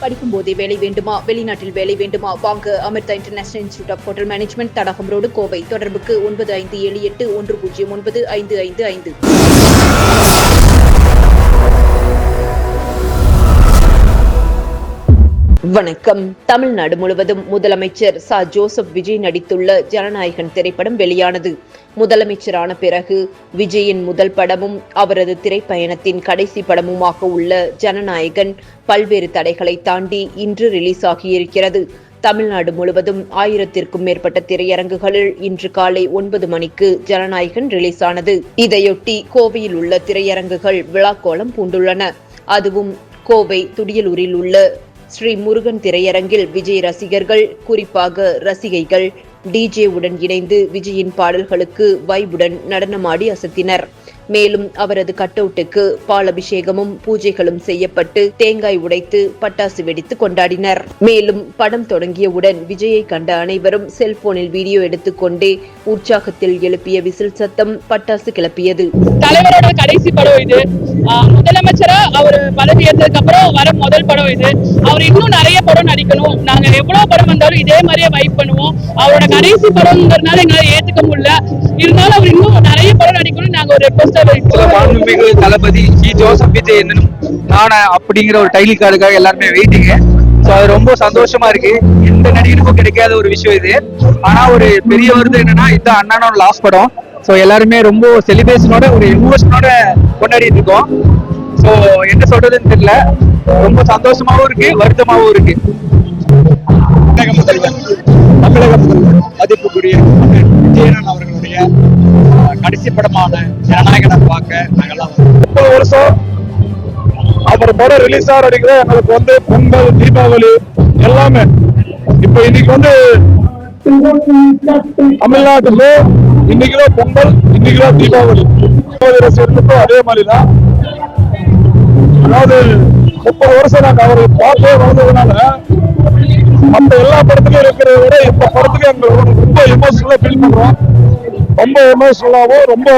படிக்கும் போதே வேலை வேண்டுமா? வெளிநாட்டில் வேலை வேண்டுமா? வாங்க Amrita international institute of hotel management, Thadagam road, Kovai. தொடர்புக்கு 9578109555. வணக்கம். தமிழ்நாடு முழுவதும் முதலமைச்சர் ச. ஜோசப் விஜய் நடித்துள்ள ஜனநாயகன் திரைப்படம் வெளியானது. முதலமைச்சரான பிறகு விஜயின் முதல் படமும் அவரது திரைப்பயணத்தின் கடைசி படமுமாக உள்ள ஜனநாயகன் பல்வேறு தடைகளை தாண்டி இன்று ரிலீஸ் ஆகியிருக்கிறது. தமிழ்நாடு முழுவதும் 1000க்கும் மேற்பட்ட திரையரங்குகளில் இன்று காலை 9 மணிக்கு ஜனநாயகன் ரிலீஸ் ஆனது. இதையொட்டி கோவையில் உள்ள திரையரங்குகள் விழாக்கோலம் பூண்டுள்ளன. அதுவும் கோவை துடியலூரில் உள்ள ஸ்ரீ முருகன் திரையரங்கில் விஜய் ரசிகர்கள், குறிப்பாக ரசிகைகள் டிஜே உடன் இணைந்து விஜயின் பாடல்களுக்கு வைபுடன் நடனமாடி அசத்தினர். மேலும் அவரது கட்டவுட்டுக்கு பால் அபிஷேகமும் பூஜைகளும் செய்யப்பட்டு தேங்காய் உடைத்து பட்டாசு வெடித்து கொண்டாடினர். மேலும் படம் தொடங்கியவுடன் விஜயை கண்ட அனைவரும் செல்போனில் வீடியோ எடுத்துக்கொண்டே உற்சாகத்தில் எழுப்பிய விசில் சத்தம் பட்டாசு கிளப்பியது. தலைவரோட கடைசி படம் இது. முதலமைச்சரா அவர் பதவி ஏற்றதுக்கு அப்புறம் வர முதல் படம் இது. அவர் இன்னும் நிறைய படம் நடிக்கணும். நாங்க எவ்வளவு படம் வந்தாலும் இதே மாதிரியே வைப் பண்ணுவோம். அவரோட கடைசி படம்ங்கிறதுனால எங்களால ஏத்துக்க முடியல. இருந்தாலும் அவர் இன்னும் நிறைய படம் நடிக்கணும். நாங்க ஒரு மாண்புமிகு தளபதி சி. ஜோசப் விஜய் என்னும் நானா அப்படிங்கிற ஒரு டைட்டில் கார்டுக்காக எல்லாருமே வெயிட்டிங்க. ஸோ அது ரொம்ப சந்தோஷமா இருக்கு. எந்த நடிகருக்கும் கிடைக்காத ஒரு விஷயம் இது. ஆனா ஒரு பெரிய வருது என்னன்னா, இதுதான் அண்ணனோட லாஸ்ட் படம். ஸோ எல்லாருமே ரொம்ப செலிப்ரேஷனோட ஒரு எமோஷனோட கொண்டாடிட்டு இருக்கோம். ஸோ என்ன சொல்றதுன்னு தெரியல. ரொம்ப சந்தோஷமாவும் இருக்கு, வருத்தமாவும் இருக்கு. தமிழக முதல்வர் மதிப்புக்குரிய விஜயன் அவர்களுடைய கடைசி படமான ஜனநாயகனை பார்க்க நாங்கெல்லாம் 30 வருஷம் அவர் படம் ரிலீஸ் ஆகிறதுக்கு எங்களுக்கு வந்து பொங்கல், தீபாவளி எல்லாமே. இப்ப இன்னைக்கு தமிழ்நாட்டுல இன்னைக்குதான் பொங்கல், இன்னைக்குதான் தீபாவளி. ரசிகர்களுக்கும் அதே மாதிரிதான். அதாவது 30 வருஷம் நாங்க அவரை பார்த்தே வளர்ந்ததுனால மற்ற எல்லா படத்துலயும் இருக்கிறத விட இப்ப படத்துக்கு எங்களுக்கு ரொம்ப எமோஷனலா ஃபீல் பண்றோம். ரொம்ப எமோஷனலாவும் ரொம்ப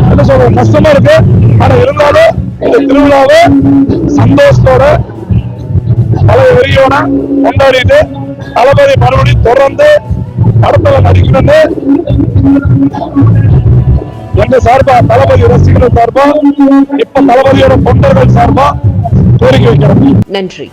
என்ன சொல்ற கஷ்டமா இருக்கு. ஆனா இருந்தாலும் இந்த திருவிழாவை சந்தோஷத்தோட பல வெறியோட கொண்டாடிட்டு தளபதி மறுபடியும் தொடர்ந்து படத்துல நடிக்கணும்னு எங்க சார்பா, தளபதி ரசிகர்கள் சார்பா, இப்ப தளபதியோட தொண்டர்கள் சார்பா கோரிக்கை வைக்கிறோம். நன்றி.